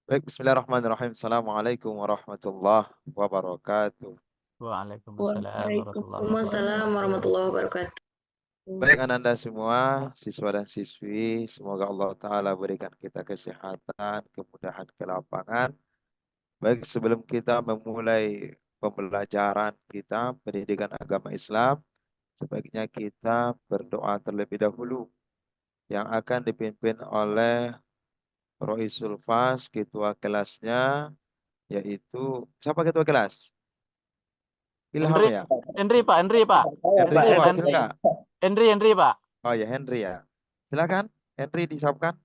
Baik, bismillahirrahmanirrahim. Assalamualaikum warahmatullahi wabarakatuh. Waalaikumsalam warahmatullahi Waalaikumsalam wabarakatuh. warahmatullahi wabarakatuh. Baik, Ananda semua, siswa dan siswi, semoga Allah Ta'ala berikan kita kesehatan, kemudahan ke lapangan. Baik, sebelum kita memulai pembelajaran kita, pendidikan agama Islam, sebaiknya kita berdoa terlebih dahulu yang akan dipimpin oleh Roisul Fas, ketua kelasnya, yaitu, siapa ketua kelas? Ilham Henry, ya? Henry Pak, Henry Pak, Henry Henry, itu wakil Henry, nggak? Henry Pak. Oh ya, Henry ya. Silakan, Henry disahkan.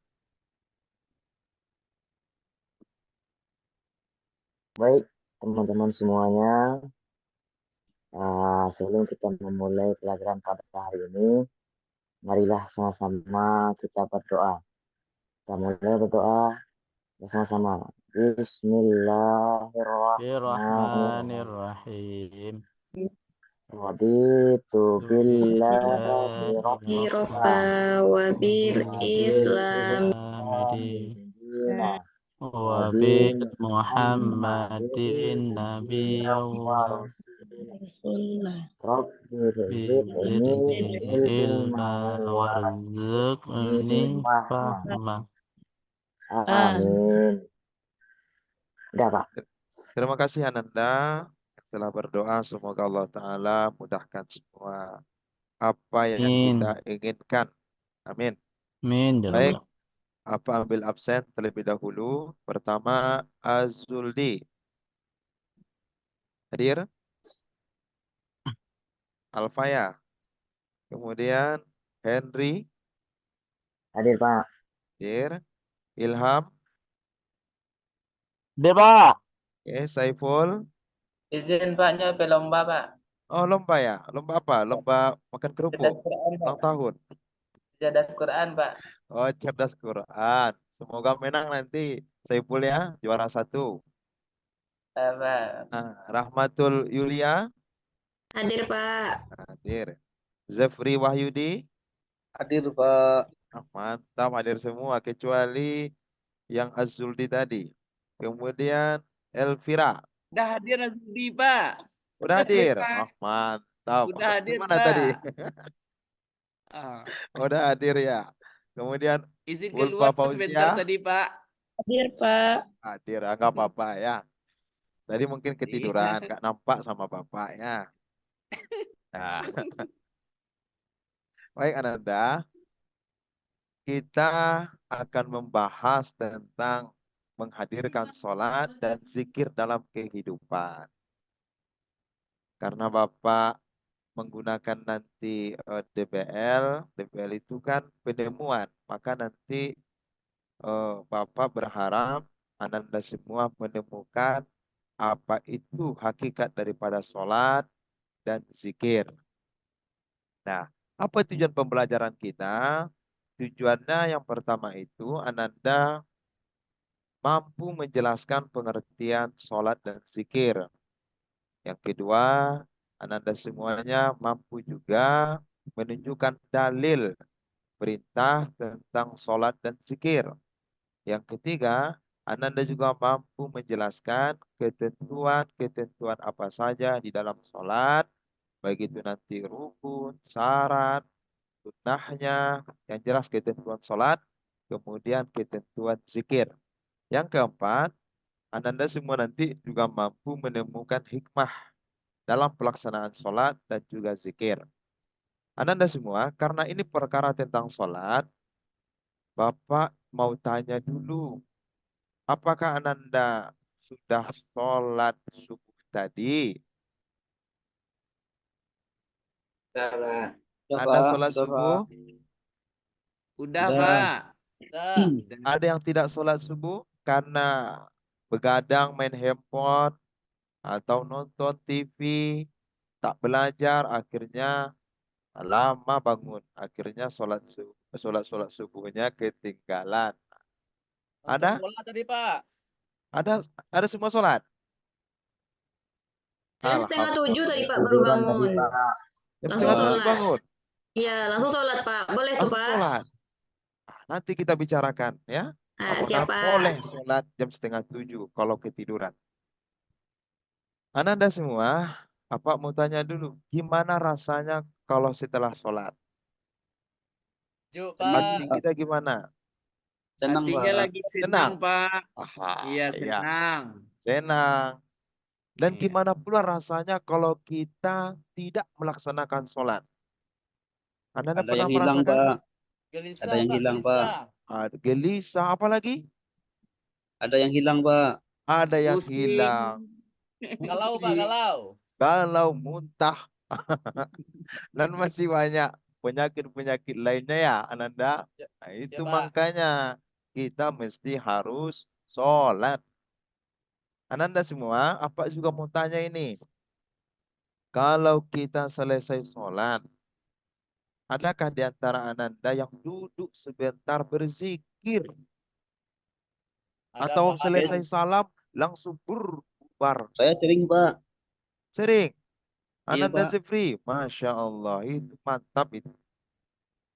Baik, teman-teman semuanya, sebelum kita memulai pelajaran pada hari ini, marilah sama-sama kita berdoa. Kita mulai berdoa bersama-sama. Bismillahirrahmanirrahim. Bismillahirrahmanirrahim. Raditu billahi Hirobba rabban wabil wa bil Islam Islami dina wa Wabil bi Muhammadin Muhammadin wa Nabiyallah. Rasulullah. Rabbir zidni Bizidni ilma ilma warzuqni fahma. fahma. Amin. Udah, Pak. Terima kasih Ananda telah berdoa. Semoga Allah Ta'ala mudahkan semua apa yang Amin. kita inginkan. Amin. Amin. Ya Baik, Allah. apa ambil absen terlebih dahulu. Pertama, Azuldi. Hadir. Alfaya. Kemudian Henry. Hadir, Pak. Hadir. Ilham. Deh Pak. Saiful. Izin Pak, nyampe lomba Pak. Oh, lomba ya. Lomba apa? Lomba makan kerupuk. Cerdas Quran Pak. Ulang tahun. Cerdas Quran Pak. Oh, cerdas Quran. Semoga menang nanti. Saiful ya, juara 1. Pak. Nah, Rahmatul Yulia Hadir Pak. hadir. Zefri Wahyudi. Hadir Pak. Mantap, hadir semua kecuali yang Azuldi tadi. Kemudian Elvira. Udah hadir Azudi Pak. Udah hadir. Oh, mantap. Udah hadir Gimana Pak. tadi? Ah, Udah hadir ya. Kemudian izin Ulfa keluar sebentar Fauzia tadi Pak. Hadir Pak. hadir. Enggak apa-apa ya. Tadi mungkin ketiduran, Iya. nggak nampak sama bapak ya. Nah, baik Ananda. Kita akan membahas tentang menghadirkan sholat dan zikir dalam kehidupan. Karena Bapak menggunakan nanti DBL, DBL itu kan penemuan. Maka nanti Bapak berharap Ananda semua menemukan apa itu hakikat daripada sholat dan zikir. Nah, apa tujuan pembelajaran kita? Tujuannya yang pertama itu Ananda mampu menjelaskan pengertian sholat dan zikir. Yang kedua, Ananda semuanya mampu juga menunjukkan dalil perintah tentang sholat dan zikir. Yang ketiga, Ananda juga mampu menjelaskan ketentuan-ketentuan apa saja di dalam sholat, baik itu nanti rukun, syarat, sunnahnya, yang jelas ketentuan sholat, kemudian ketentuan zikir. Yang keempat, Ananda semua nanti juga mampu menemukan hikmah dalam pelaksanaan sholat dan juga zikir. Ananda semua, karena ini perkara tentang sholat, Bapak mau tanya dulu, apakah Ananda sudah sholat subuh tadi? Sudah Pak. Sudah Anda Pak. sholat Sudah subuh? Pak. Udah Sudah. Pak. Udah. Ada yang tidak sholat subuh karena begadang main handphone atau nonton TV, tak belajar, akhirnya lama bangun, akhirnya sholat subuhnya ketinggalan. Nonton Ada? bola tadi Pak. Ada semua sholat? Saya setengah 7 tadi Pak baru Tiduran tadi, bangun. Pak. Jam Langsung setengah 7 sholat. bangun, Iya, langsung sholat Pak. Boleh tuh langsung Pak. sholat. Nanti kita bicarakan ya. Nah, Apakah siapa? boleh sholat jam 6:30 kalau ketiduran? Ananda semua, apa mau tanya dulu, gimana rasanya kalau setelah sholat? Yuk, Hati Pak. kita gimana? Senang, Hatinya Pak. lagi senang, Senang? Pak. Aha, Iya, ya, senang. senang. Dan Iya. gimana pula rasanya kalau kita tidak melaksanakan sholat? Ananda Ada yang pernah hilang, merasakan? Pak. Gelisah, Ada yang Pak, hilang, Pak. gelisah. Gelisah, apa lagi? Ada yang hilang, Pak. Ada yang Pusing. hilang, Galau, Pak, pusing, galau. galau, muntah, dan masih banyak penyakit-penyakit lainnya ya, Ananda. Ya, Nah, ya, itu Pak. makanya kita mesti harus sholat. Ananda semua, apa juga mau tanya ini? Kalau kita selesai sholat, adakah di antara Ananda yang duduk sebentar berzikir? Ada, Atau Pak, ada. selesai salam langsung berbubar? Saya sering, Pak. Sering. Iya, Ananda Pak. Zifri, Masya Allah, itu mantap itu.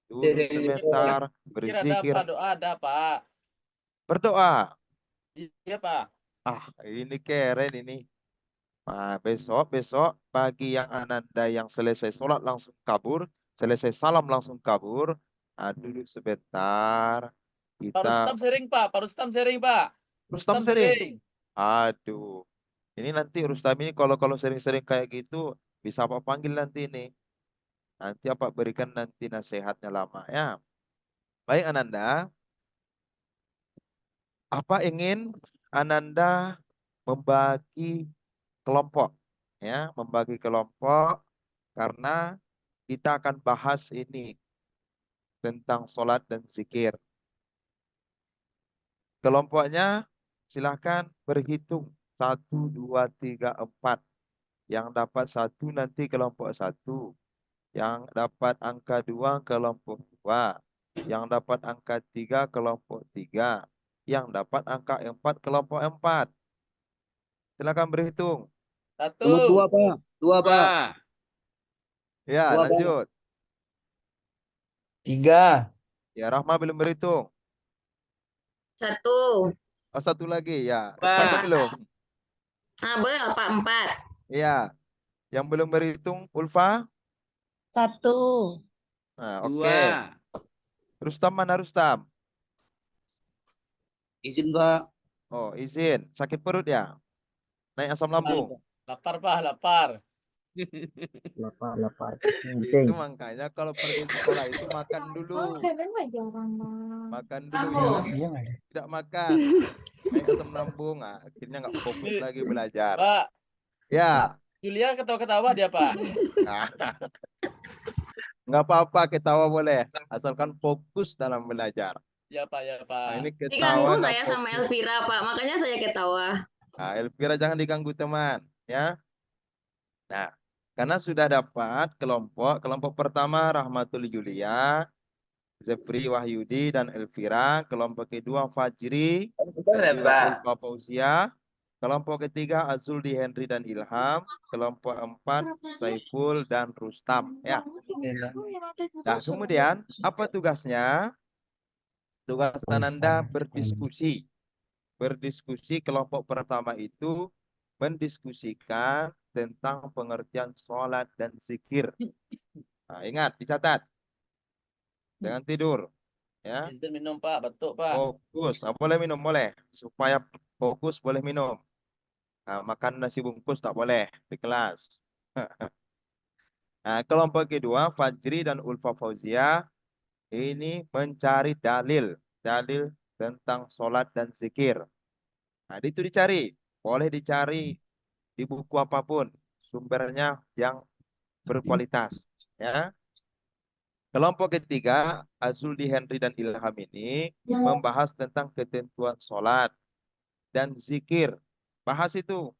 Duduk Sering itu, Pak. sebentar, Kira ada, berzikir, Pak, doa ada, Pak. berdoa. Iya, Pak. Ah, ini keren ini. Nah, besok bagi yang Ananda yang selesai sholat langsung kabur, selesai salam langsung kabur, nah, duduk sebentar, Pak kita Rustam sering, Pak. Pak Rustam sering, Pak. Rustam Rustam sering. sering. Aduh, ini nanti Rustam ini kalau kalau sering-sering kayak gitu bisa apa panggil nanti ini. Nanti apa berikan nanti nasihatnya lama ya. Baik Ananda, apa ingin Ananda membagi kelompok ya, membagi kelompok karena kita akan bahas ini tentang sholat dan zikir. Kelompoknya silahkan berhitung. 1, 2, 3, 4. Yang dapat 1 nanti kelompok 1. Yang dapat angka 2 kelompok 2. Yang dapat angka 3 kelompok 3. Yang dapat angka 4 kelompok 4. Silakan berhitung. Nomor 2, Satu. Pak. 2, Pak. Dua. Ya, 2, Pak. lanjut. 3. Ya, Rahma belum berhitung. 1. Oh, 1 lagi. Ya, Pak. 4 belum. Ah, boleh lah, Pak. 4. Ya, yang belum berhitung Ulfa. 1. Nah, oke. Dua. Rustam mana Rustam? Izin, Pak. Oh, izin. Sakit perut ya? Naik asam lambung. Lapar, Pak, lapar. Lapar. Itu makanya kalau pergi sekolah itu makan dulu. Makan dulu ya. Tidak makan. Naik asam lambung. Nah, akhirnya nggak fokus lagi belajar. Pak, Ya. Julia ketawa-ketawa dia, Pak. Nah, nggak apa-apa ketawa boleh. Asalkan fokus dalam belajar. Ya, Pak, ya, Nah, ini Pak. ketawa Diganggu nggak saya sama fokus. Elvira, Pak. Makanya saya ketawa. Nah, Elvira jangan diganggu teman. Ya. Nah, karena sudah dapat kelompok pertama Rahmatul Julia, Zefri Wahyudi dan Elvira, kelompok kedua Fajri Betul dan ya, juga Pak? Ulfa Fauzia, kelompok ketiga Azuldi Henry dan Ilham, kelompok 4 Saiful dan Rustam ya. Nah, kemudian apa tugasnya? Tugas Ananda berdiskusi. Berdiskusi kelompok pertama itu mendiskusikan tentang pengertian sholat dan zikir. Nah, ingat, dicatat. Jangan tidur. Ya, Izin minum, Pak. Betul, Pak. fokus. Ah, boleh minum, boleh. Supaya fokus boleh minum. Nah, makan nasi bungkus tak boleh di kelas. Nah, kelompok kedua, Fajri dan Ulfa Fauzia, ini mencari dalil. Dalil tentang sholat dan zikir. Nah, itu dicari. Boleh dicari di buku apapun. Sumbernya yang berkualitas. Ya. Kelompok ketiga, Azuldi Henry dan Ilham ini membahas tentang ketentuan sholat dan zikir. Bahas itu.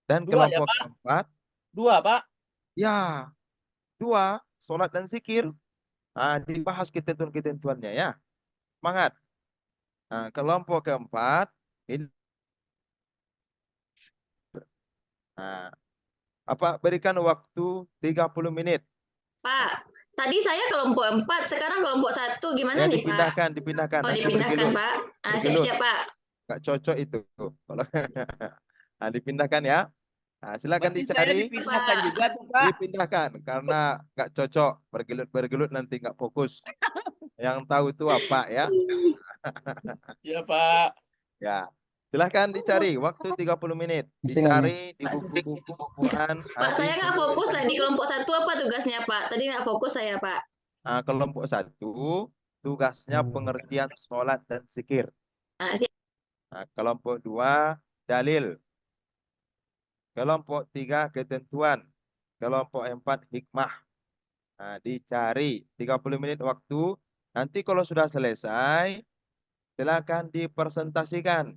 Dan Dua ya, kelompok Pak? keempat, Dua, Pak. ya, 2, sholat dan zikir. Nah, dibahas ketentuan-ketentuannya ya. Semangat. Nah, kelompok keempat, ini, nah, apa berikan waktu 30 menit. Pak, Tadi saya kelompok 4, sekarang kelompok 1. Gimana nih, Pak? Dipindahkan. Oh, Nanti dipindahkan, bergelut. Pak. Ah, Bergelut. siap-siap, Pak. Nggak cocok itu. Kalau nah, dipindahkan ya. Nah, silakan Berarti saya dicari. dipindahkan Pak. juga tuh, Pak. Dipindahkan karena nggak cocok bergelut nanti nggak fokus. Yang tahu itu apa ya? Iya, Pak. Ya. Silahkan dicari waktu 30 menit. Dicari di buku-buku Quran, Pak, saya hadis. nggak fokus tadi kelompok 1 apa tugasnya, Pak? Tadi nggak fokus saya, Pak. Nah, kelompok 1 tugasnya pengertian sholat dan zikir. Ah, siap. Nah, kelompok 2 dalil. Kelompok 3 ketentuan. Kelompok 4 hikmah. Nah, dicari 30 menit waktu. Nanti kalau sudah selesai, silakan dipresentasikan.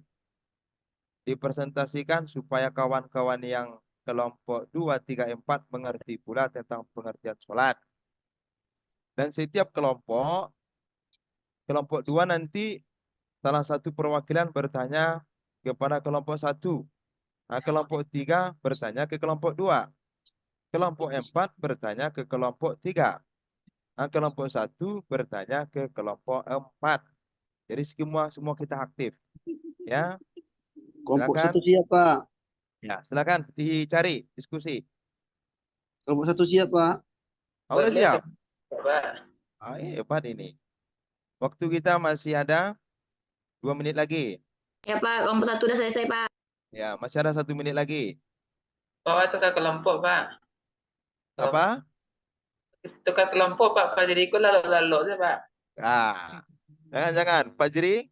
Dipresentasikan supaya kawan-kawan yang kelompok 2, 3, 4 mengerti pula tentang pengertian sholat. Dan setiap kelompok 2 nanti salah satu perwakilan bertanya kepada kelompok 1. Nah, kelompok 3 bertanya ke kelompok 2. Kelompok 4 bertanya ke kelompok 3. Nah, kelompok 1 bertanya ke kelompok 4. Jadi semua kita aktif. Ya, Kelompok silakan. 1 siap, Pak. Ya, silakan dicari diskusi. Kelompok 1 siap, Pak. Udah Boleh, siap? Pak. Hebat ini. Waktu kita masih ada 2 menit lagi. Ya, Pak. Kelompok 1 udah selesai, Pak. Ya, masih ada 1 menit lagi. Bawa tukar kelompok, Pak. Apa? Tukar kelompok, Pak. Fajriku lalu-lalu saja, Pak. Ah, jangan. Pak Jeri,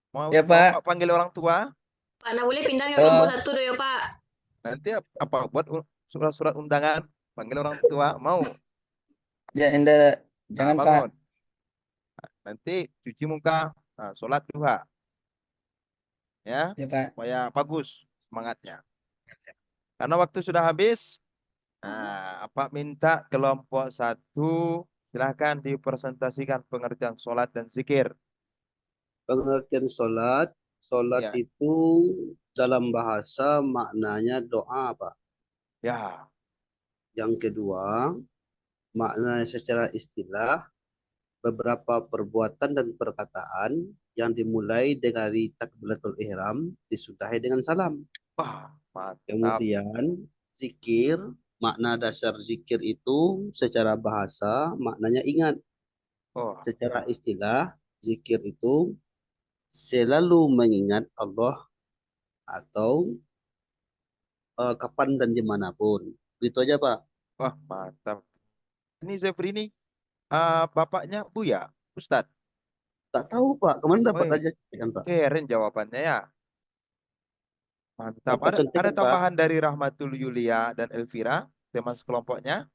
mau Ya, Pak. Pak panggil orang tua? Pak, nggak boleh pindah ke kelompok 1 deh, ya, Pak. Nanti apa? Buat surat-surat undangan, panggil orang tua, mau? Ya, Anda jangan, Pak. Bangun. Nanti cuci muka, sholat duha. Ya, Ya, Pak. supaya bagus semangatnya. Karena waktu sudah habis, Pak minta kelompok 1 silahkan dipresentasikan pengertian sholat dan zikir. Pengertian sholat. Sholat Ya. itu dalam bahasa maknanya doa, Pak. Ya, Yang kedua, maknanya secara istilah, beberapa perbuatan dan perkataan yang dimulai dari takbiratul ihram disudahi dengan salam. wah, mantap. Kemudian zikir, makna dasar zikir itu secara bahasa maknanya ingat. Oh, Secara istilah, zikir itu selalu mengingat Allah atau kapan dan dimanapun. Gitu aja, Pak. wah, mantap. Ini Zefri ini bapaknya Buya, Ustadz. Tak tahu, Pak. Kemarin dapat Woi, aja kan, Pak. keren jawabannya ya. Mantap. Dapat contekan, Ada Pak. tambahan dari Rahmatul Yulia dan Elvira, teman sekelompoknya?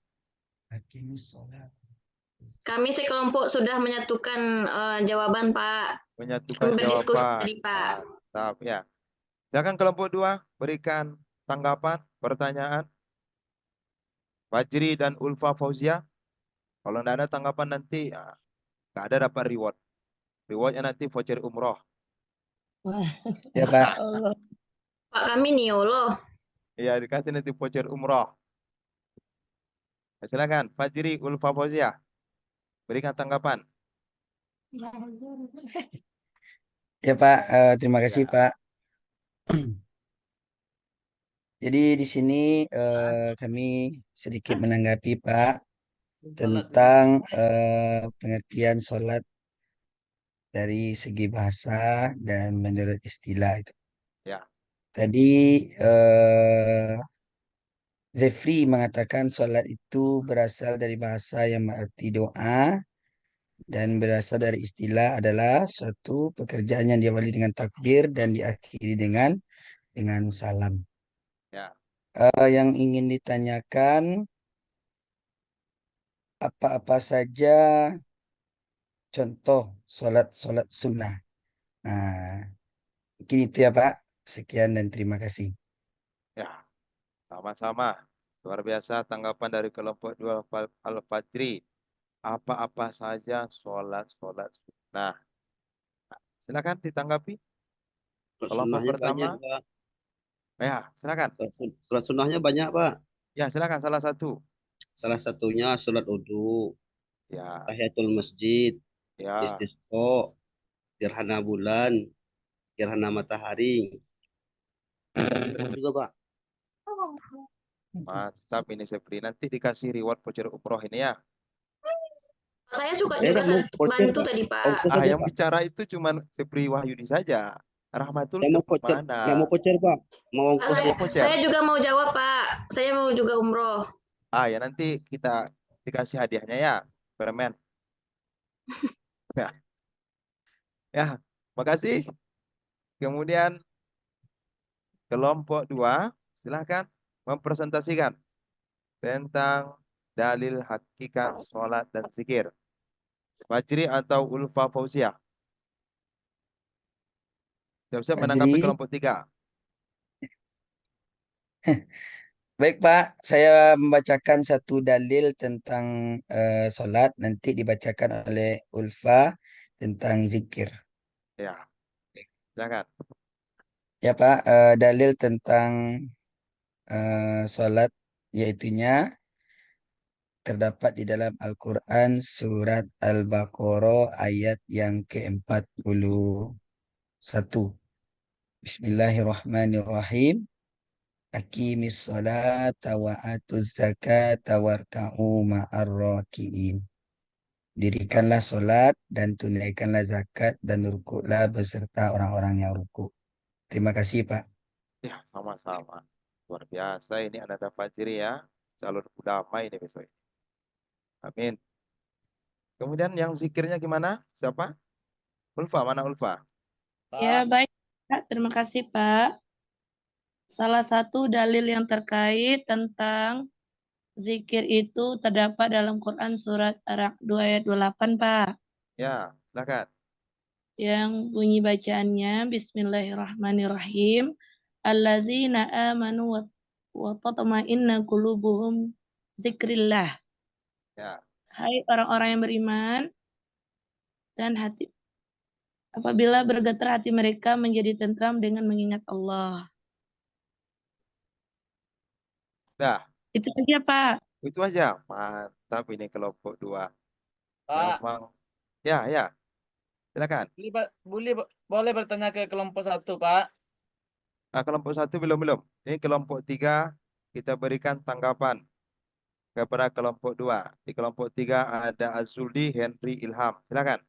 Kami sekelompok sudah menyatukan jawaban, Pak. Menyatukan Kami berdiskusi jawaban. tadi, Pak. Mantap ya. Silakan kelompok 2 berikan tanggapan, pertanyaan. Fajri dan Ulfa Fauzia. Kalau tidak ada tanggapan nanti nggak ada dapat reward. Rewardnya nanti voucher umroh. Ya, Pak. Pak, kami niolo. Iya, dikasih nanti voucher umroh. Ya, silakan Fajri Ulfa Fauzia. Berikan tanggapan. Ya, Pak. Terima kasih, Ya. Pak. Jadi di sini kami sedikit menanggapi, Pak, tentang pengertian sholat dari segi bahasa dan menurut istilah itu. Ya. Tadi Zefri mengatakan sholat itu berasal dari bahasa yang berarti doa dan berasal dari istilah adalah suatu pekerjaan yang diawali dengan takbir dan diakhiri dengan salam. Ya. Yang ingin ditanyakan apa-apa saja contoh sholat sunnah. Nah, mungkin itu ya, Pak. Sekian dan terima kasih. Ya. Sama-sama. Luar biasa tanggapan dari kelompok 2 Al-Fajri. Apa-apa saja sholat sunnah. Silakan ditanggapi. Kelompok Sunnahnya pertama. banyak, Pak. Ya, silakan. Sholat sunnahnya banyak, Pak. Ya, silakan salah satu. Salah satunya sholat wudu. Ya, tahiyatul masjid, ya, istisqa, gerhana bulan, gerhana matahari. Juga, Pak. mantap ini Sepri. Nanti dikasih reward voucher umroh ini ya. Saya suka Saya juga nggak mau voucher, bantu Pak. tadi, Pak. Ongkos Ah, aja, yang Pak. bicara itu cuman Sepri Wahyudi saja. Rahmatul Nggak ke mau voucher, mana? nggak mau voucher, Pak. Mau Pak, ongkos Nggak saya, mau aja. voucher. saya juga mau jawab, Pak. Saya mau juga umroh. Ah, ya nanti kita dikasih hadiahnya ya, permen. Ya, ya, makasih. Kemudian kelompok dua, silahkan mempresentasikan tentang dalil hakikat sholat dan zikir. Fajri atau Ulfa Fauziah? Siap-siap menanggapi Fajri. kelompok tiga. Baik Pak, saya membacakan satu dalil tentang solat, nanti dibacakan oleh Ulfa tentang zikir. Ya, silakan. Ya Pak, dalil tentang solat yaitunya terdapat di dalam Al-Quran surat Al-Baqarah ayat yang ke-41. Bismillahirrahmanirrahim. Aqimis salata wa atuz zakata warka'u ma'ar raki'in. Dirikanlah solat dan tunaikanlah zakat dan rukuklah beserta orang-orang yang rukuk. Terima kasih Pak. Ya, sama-sama. Luar biasa ini Ananda Fajri ya. Calon ulama ini besok. Amin. Kemudian yang zikirnya gimana? Siapa? Ulfa, mana Ulfa? Ya, baik, Pak. Terima kasih, Pak. Salah satu dalil yang terkait tentang zikir itu terdapat dalam Quran surat Ar-Ra'd 2 ayat 28, Pak. Ya, silakan. Yang bunyi bacaannya Bismillahirrahmanirrahim. Alladzina amanu wa tatma'inna qulubuhum zikrillah. Ya, Hai orang-orang yang beriman dan hati apabila bergetar hati mereka menjadi tentram dengan mengingat Allah. dah. Itu saja, Pak. Itu aja. Mantap ini kelompok dua. Pak, Memang. Ya, ya. Silakan. boleh bertanya ke kelompok satu, Pak. Nah, kelompok satu belum-belum. Ini kelompok tiga kita berikan tanggapan kepada kelompok dua. Di kelompok tiga ada Azuldi, Henry, Ilham. Silakan.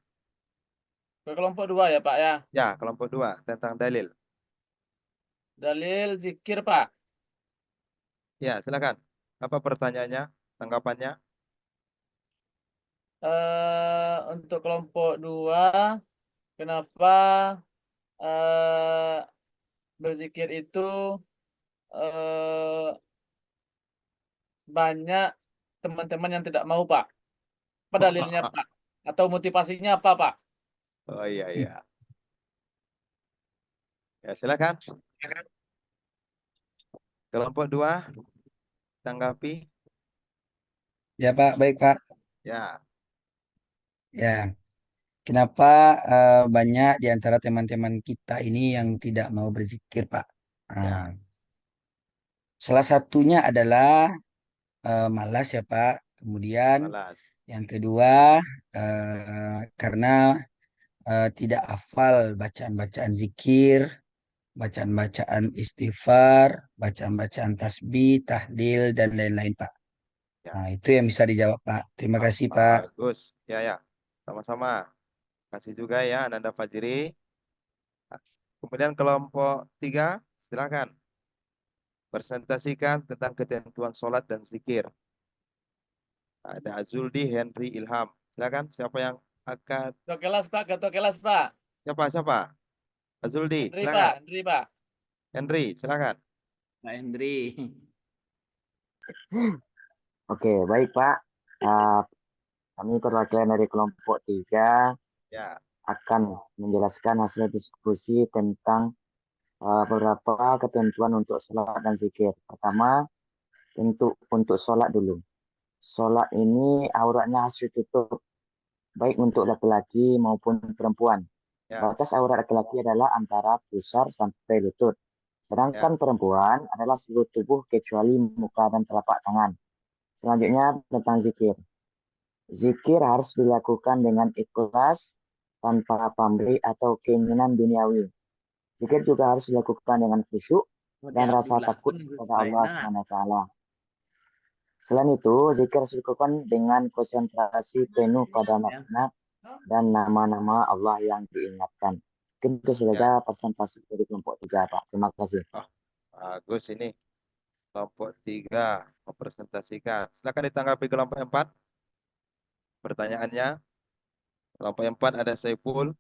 Ke kelompok dua ya, Pak ya. Ya, kelompok dua tentang dalil. Dalil zikir, Pak. Ya, silakan. Apa pertanyaannya? Tanggapannya? Untuk kelompok dua, kenapa eh, berzikir itu eh, banyak teman-teman yang tidak mau, Pak? Apa dalilnya, Pak? Atau motivasinya apa, Pak? Oh iya, iya. Ya, silakan. Kelompok dua, tanggapi. Ya Pak, baik Pak. Ya, Ya, kenapa banyak di antara teman-teman kita ini yang tidak mau berzikir Pak? Nah, ya, salah satunya adalah malas ya Pak. Kemudian malas. yang kedua karena tidak hafal bacaan-bacaan zikir, bacaan-bacaan istighfar, bacaan-bacaan tasbih, tahlil, dan lain-lain Pak. Ya, Nah, itu yang bisa dijawab Pak. Terima kasih Pak. bagus. Ya, ya. Sama-sama. Kasih juga ya, Ananda Fajri. Kemudian kelompok tiga, silakan. Presentasikan tentang ketentuan sholat dan zikir. Ada Azuldi, Henry, Ilham. Silakan, siapa yang akan? Ketua kelas, Pak. Ketua kelas, Pak. Siapa? Azuldi, Henry, Pak. silakan. Henry, Pak. Henry, silakan. Pak Hendri. Oke, baik Pak. Ah, kami perwakilan dari kelompok 3 Ya, akan menjelaskan hasil diskusi tentang beberapa ketentuan untuk sholat dan zikir. Pertama, untuk sholat dulu. Sholat ini auratnya harus ditutup, baik untuk laki-laki maupun perempuan. ya, Batas aurat laki-laki adalah antara pusar sampai lutut. ya, Sedangkan perempuan adalah seluruh tubuh kecuali muka dan telapak tangan. Selanjutnya tentang zikir. Zikir harus dilakukan dengan ikhlas tanpa pamrih atau keinginan duniawi. Zikir juga harus dilakukan dengan khusyuk dan rasa takut kepada Allah SWT. Selain itu, zikir harus dilakukan dengan konsentrasi penuh pada makna dan nama-nama Allah yang diingatkan. Mungkin itu saja presentasi dari kelompok 3, Pak. Terima kasih. Oh, bagus ini. Kelompok 3 mempresentasikan. Silakan ditanggapi kelompok 4. Pertanyaannya, kelompok 4 ada Saiful.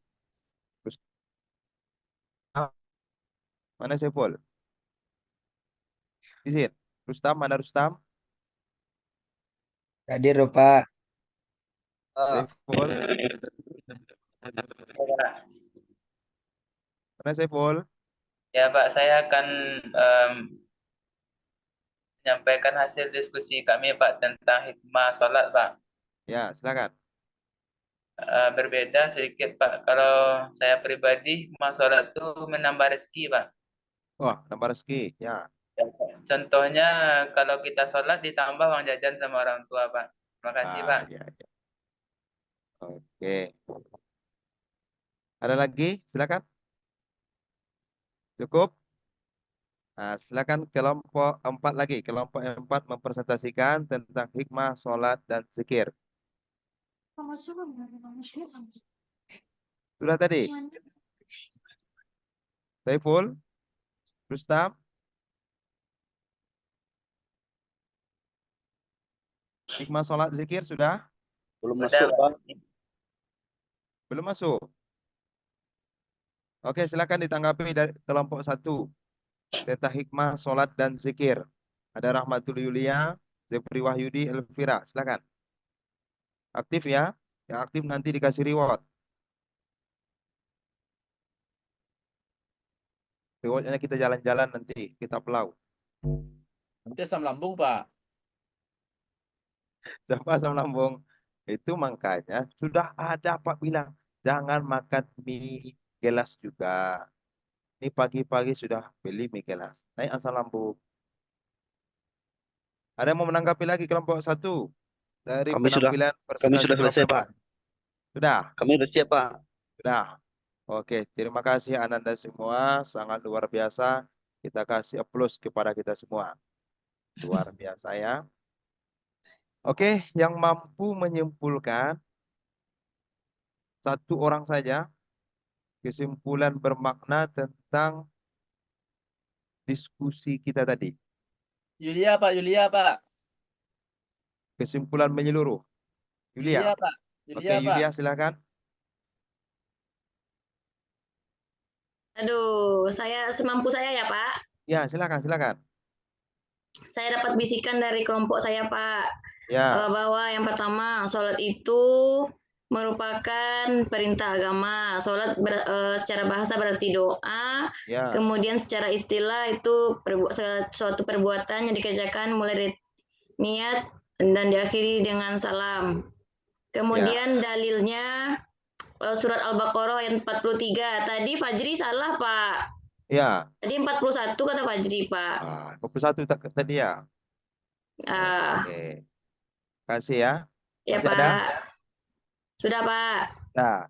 Mana Saiful? Izin. Rustam, mana Rustam? Hadir, Pak. Saiful. Mana Saiful? Ya Pak, saya akan menyampaikan hasil diskusi kami Pak tentang hikmah sholat Pak. Ya, silakan. Berbeda sedikit Pak. Kalau saya pribadi, hikmah sholat itu menambah rezeki Pak. Wah, nambah rezeki. Ya. Contohnya kalau kita sholat ditambah uang jajan sama orang tua Pak. Terima kasih Pak. Ya. Oke. Ada lagi? Silakan. Cukup? Nah, silakan kelompok 4 lagi. Kelompok 4 mempresentasikan tentang hikmah, sholat, dan zikir. Sudah tadi? Saiful? Rustam? Hikmah, sholat, zikir sudah? Belum Udah, masuk, Pak. Belum masuk? Oke, silakan ditanggapi dari kelompok 1. Tentang hikmah, sholat, dan zikir. Ada Rahmatul Yulia, Zefri Wahyudi, Elvira. Silakan. Aktif ya. Yang aktif nanti dikasih reward. Rewardnya kita jalan-jalan nanti. Kita pelau. Nanti asam lambung, Pak. Siapa asam lambung? Itu makanya sudah ada Pak bilang. Jangan makan mie gelas juga. Ini pagi-pagi sudah beli mie gelas. Naik asam lambung. Ada yang mau menanggapi lagi kelompok 1? Dari Kami sudah presentasi selesai, kelompok Pak. 4. Sudah? Kami sudah siap, Pak. Sudah. Oke, terima kasih Ananda semua. Sangat luar biasa. Kita kasih aplaus kepada kita semua. Luar biasa ya. Oke, yang mampu menyimpulkan satu orang saja kesimpulan bermakna tentang diskusi kita tadi. Yulia, Pak. Yulia, Pak. Kesimpulan menyeluruh. Yulia, Yulia. Pak. Oke, Yulia, Pak. Yulia silakan. Aduh, saya semampu saya ya, Pak. Ya, silakan. Saya dapat bisikan dari kelompok saya, Pak. Ya. Bahwa yang pertama, sholat itu merupakan perintah agama. Sholat secara bahasa berarti doa. Ya. Kemudian secara istilah itu suatu perbuatan yang dikerjakan mulai dari niat dan diakhiri dengan salam. Kemudian dalilnya surat Al-Baqarah ayat 43. Tadi Fajri salah, Pak. Ya. Tadi 41 kata Fajri, Pak. 41 tadi ya. Oke. Kasih ya. Ya, Masih Pak. ada? Sudah, Pak. Nah.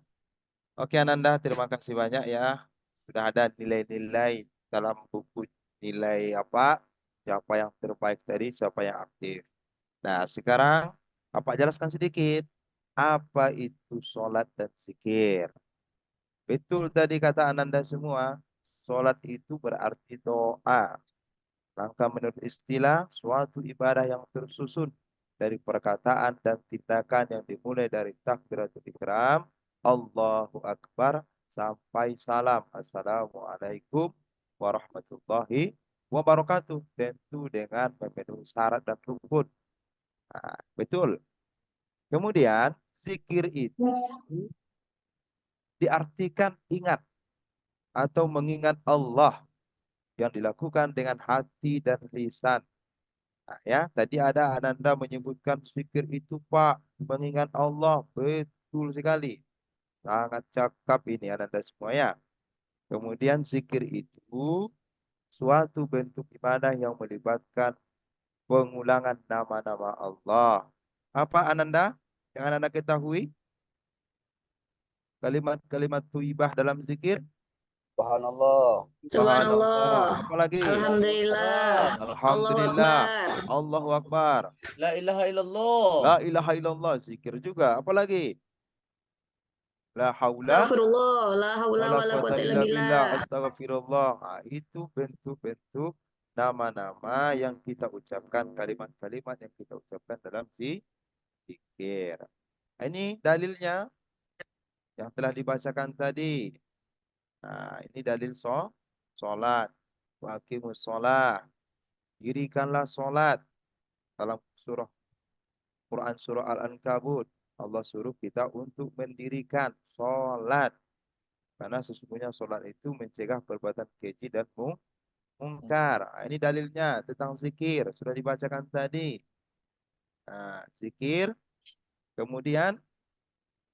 Oke Ananda, terima kasih banyak ya. Sudah ada nilai-nilai dalam buku, nilai apa? Siapa yang terbaik tadi, siapa yang aktif. Nah, sekarang Bapak jelaskan sedikit. Apa itu sholat dan zikir? Betul tadi kata Ananda semua. Sholat itu berarti doa. Langkah menurut istilah, suatu ibadah yang tersusun dari perkataan dan tindakan yang dimulai dari takbiratul ihram, Allahu Akbar, sampai salam. Assalamualaikum warahmatullahi wabarakatuh. Tentu dengan memenuhi syarat dan rukun. Nah, betul. Kemudian, zikir itu diartikan ingat atau mengingat Allah yang dilakukan dengan hati dan lisan. Nah, ya, tadi ada Ananda menyebutkan zikir itu Pak, mengingat Allah. Betul sekali. Sangat cakap ini Ananda semua ya. Kemudian zikir itu suatu bentuk ibadah yang melibatkan pengulangan nama-nama Allah. Apa Ananda? Yang Anda ketahui kalimat-kalimat thayyibah dalam zikir. Subhanallah. Subhanallah. Apalagi? Alhamdulillah. Allahu Alhamdulillah. Akbar. Allahu Akbar. La ilaha illallah. La ilaha illallah. Zikir juga. Apalagi? La haula Astagfirullah. La haula wala wala quwata quwata illa illa billah. billah. Astagfirullah. Nah, itu bentuk-bentuk nama-nama yang kita ucapkan, kalimat-kalimat yang kita ucapkan dalam zikir. Ini dalilnya yang telah dibacakan tadi. Nah, ini dalil solat. Wa aqimus sholat. Dirikanlah solat. Dalam surah Quran surah Al-Ankabut, Allah suruh kita untuk mendirikan solat. Karena sesungguhnya solat itu mencegah perbuatan keji dan mungkar. Nah, ini dalilnya tentang zikir. Sudah dibacakan tadi. Nah, zikir. Kemudian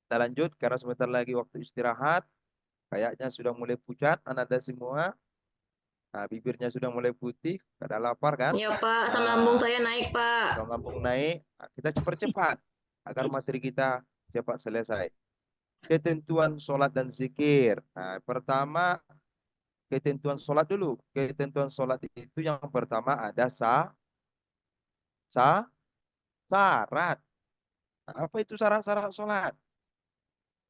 kita lanjut karena sebentar lagi waktu istirahat. Kayaknya sudah mulai pucat Anda semua. Nah, bibirnya sudah mulai putih. Pada lapar kan? Ya Pak, asam lambung saya naik Pak. Asam lambung naik. Nah, kita percepat agar materi kita cepat selesai. Ketentuan sholat dan zikir. Nah, pertama ketentuan sholat dulu. Ketentuan sholat itu yang pertama ada syarat. Nah, apa itu syarat-syarat sholat?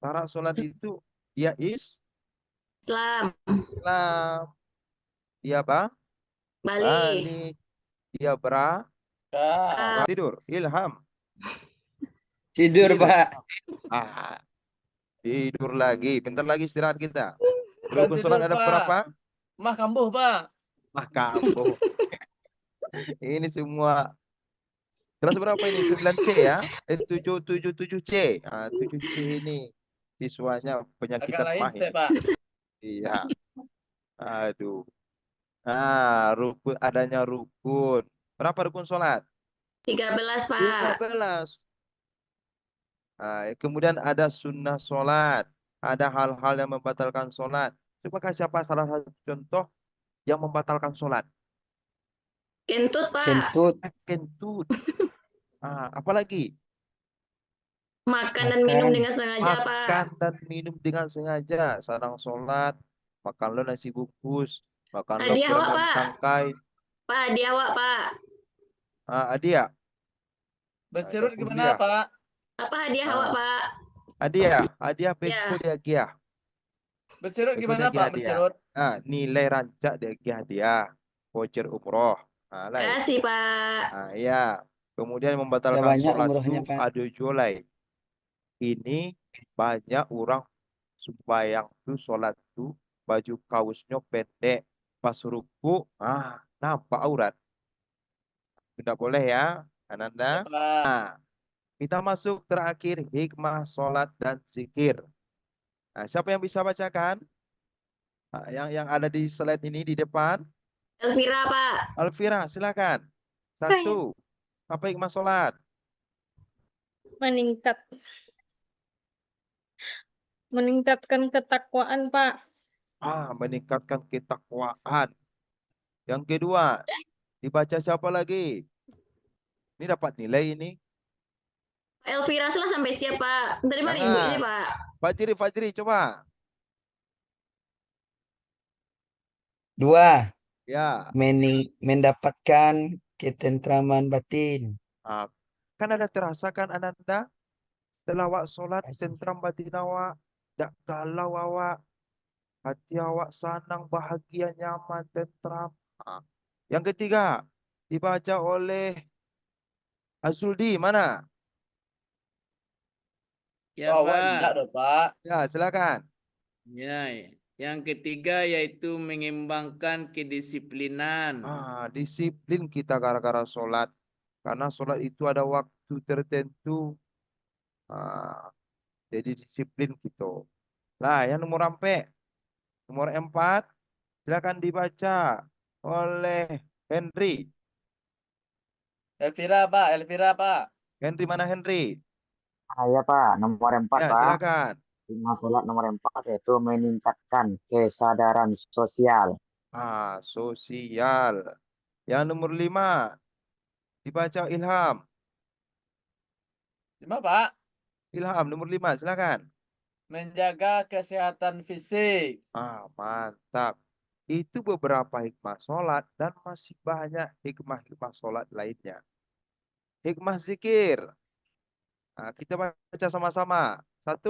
Syarat sholat itu dia Islam. Islam. Dia apa? Balik. Dia tidur. Ilham. Tidur, Pak. Ah, tidur lagi. Bentar lagi istirahat kita. Bukan Rukun tidur, sholat ada Pak. berapa? Mah kambuh, Pak. Mah kambuh. Ini semua. Kelas berapa ini? 9C ya? 7C. Ah, 7C ini siswanya Agak penyakitan lain mah step, ini. Pak. Iya. Aduh. Nah, adanya rukun. Berapa rukun sholat? 13 Pak. 13. Nah, kemudian ada sunnah sholat. Ada hal-hal yang membatalkan sholat. Coba kasih apa salah satu contoh yang membatalkan sholat? Kentut Pak. Kentut. Kentut. Apalagi? Makan dan minum dengan sengaja Pak. Makan dan minum dengan sengaja. Sarang sholat. Makan lo nasi bungkus. Makan lo Hadiah awak permen Pak. tangkai. Pak, hadiah awak Pak. Hadiah. Bercerut Dapur gimana, dia. Pak? Apa hadiah awak Pak? Hadiah peko dia. Bercerut Peko gimana, dia Pak? Bercerut. nilai rancak dia hadiah. Voucher umroh. Lain. Kasih Pak. Ya. Kemudian Udah membatalkan banyak sholat umrohnya, itu Pak. adu jolai. Ini banyak orang sembahyang tuh sholat tuh baju kaosnya pendek. Pas ruku, nampak aurat. Tidak boleh ya, Ananda. Ya, Pak. Kita masuk terakhir hikmah sholat dan zikir. Nah, siapa yang bisa bacakan? Yang ada di slide ini di depan. Elvira Pak. Alvira, silakan. 1. Apa hikmah sholat? Meningkatkan ketakwaan, Pak. Meningkatkan ketakwaan. Yang kedua, dibaca siapa lagi? Ini dapat nilai ini. Elvira salah sampai siapa? Tadi mana ibu sih Pak? Fajri, coba. 2. Ya. Mendapatkan ketentraman batin. Kan ada terasakan Ananda? Setelah awak sholat, tentram batin awak. Tak galau awak. Hati awak senang, bahagia, nyaman, tentram. Yang ketiga, dibaca oleh Azuldi, mana? Ya, Enggak Pak. dong, Pak. Ya, silakan. Ya, yang ketiga yaitu mengembangkan kedisiplinan. Disiplin kita gara-gara sholat. Karena sholat itu ada waktu tertentu. Jadi disiplin kita. Nah, yang nomor 4, silakan dibaca oleh Henry. Elvira, Pak. Henry, mana Henry? Ya Pak, nomor 4 Ya, Pak. silakan. Hikmah sholat nomor 4 yaitu meningkatkan kesadaran sosial. Sosial. Yang nomor 5, dibaca Ilham. 5, Pak. Ilham nomor 5, silakan. Menjaga kesehatan fisik. Mantap. Itu beberapa hikmah sholat dan masih banyak hikmah-hikmah sholat lainnya. Hikmah zikir. Kita baca sama-sama. 1.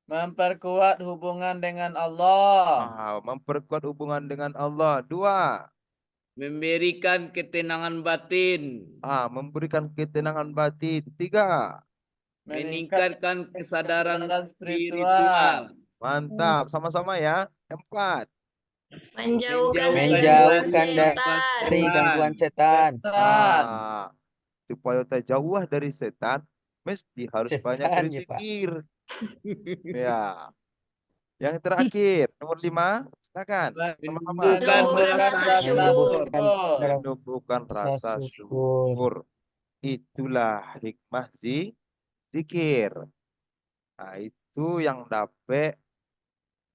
Memperkuat hubungan dengan Allah. Memperkuat hubungan dengan Allah. 2. Memberikan ketenangan batin. Memberikan ketenangan batin. 3. Meningkatkan kesadaran spiritual. Mantap. Sama-sama ya. 4. Menjauhkan dari gangguan setan. Supaya terjauh dari setan, mesti harus banyak Setan ya, Pak. berzikir. Ya. Yang terakhir, nomor 5, silakan. Sama-sama. Menumbuhkan rasa syukur. Itulah hikmah zikir. Nah, itu yang dapat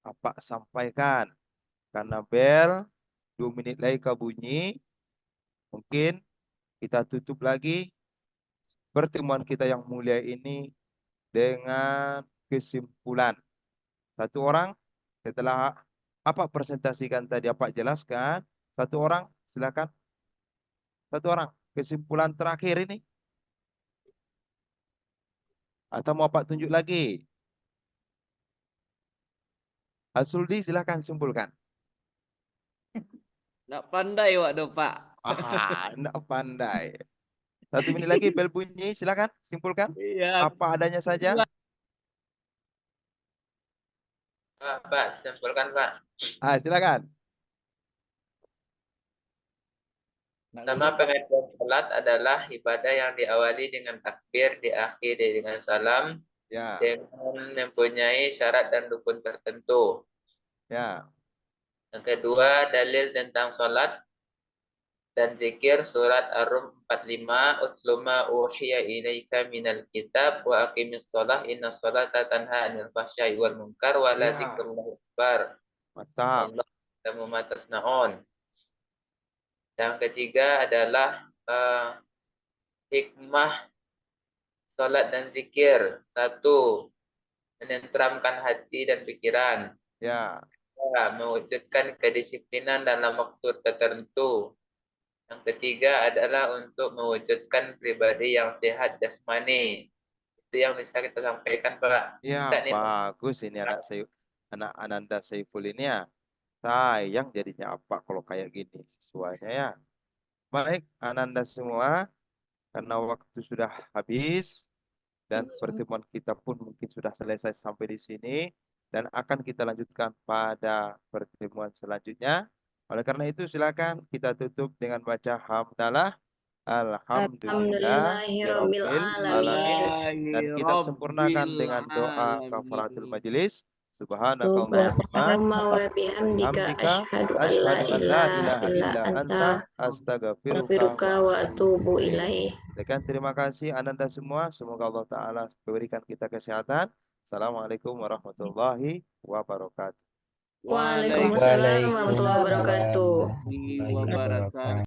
apa sampaikan. Karena bel 2 menit lagi bunyi. Mungkin kita tutup lagi pertemuan kita yang mulia ini dengan kesimpulan. 1 orang setelah apa presentasikan tadi, apa jelaskan. 1 orang, silakan. 1 orang kesimpulan terakhir ini. Atau mau Pak tunjuk lagi? Asuldi, silakan simpulkan. Nggak pandai waduh Pak. Nggak pandai. 1 menit lagi bel bunyi, silakan simpulkan. Iya. Apa adanya saja. Pak, simpulkan Pak. Silakan. Nama pengertian salat adalah ibadah yang diawali dengan takbir, diakhiri dengan salam, dengan mempunyai syarat dan rukun tertentu. Yang kedua, dalil tentang salat dan zikir surat Ar-Rum 45, Utluma uhiya ilaika minal kitab wa aqimis shalah inna sholata tanha 'anil fahsya'i wal munkar wa la dzikrullahi akbar. Mantap. Allah ma tasnaun. Yang ketiga adalah hikmah salat dan zikir. 1, menenteramkan hati dan pikiran. Mewujudkan kedisiplinan dalam waktu tertentu. Yang ketiga adalah untuk mewujudkan pribadi yang sehat jasmani. Itu yang bisa kita sampaikan, Pak. Ya, bagus ini anak Ananda Saiful ini ya. Sayang jadinya apa kalau kayak gini sesuainya ya. Baik, Ananda semua, karena waktu sudah habis dan pertemuan kita pun mungkin sudah selesai sampai di sini dan akan kita lanjutkan pada pertemuan selanjutnya. Oleh karena itu silakan kita tutup dengan baca hamdalah alhamdulillahirabbil alamin dan kita sempurnakan dengan doa kafaratul majelis. Subhanakallahumma wa bihamdika asyhadu an la ilaha illa anta astaghfiruka wa atubu ilaih. Terima kasih Ananda semua. Semoga Allah Ta'ala memberikan kita kesehatan. Assalamualaikum warahmatullahi wabarakatuh. Waalaikumsalam warahmatullahi wabarakatuh.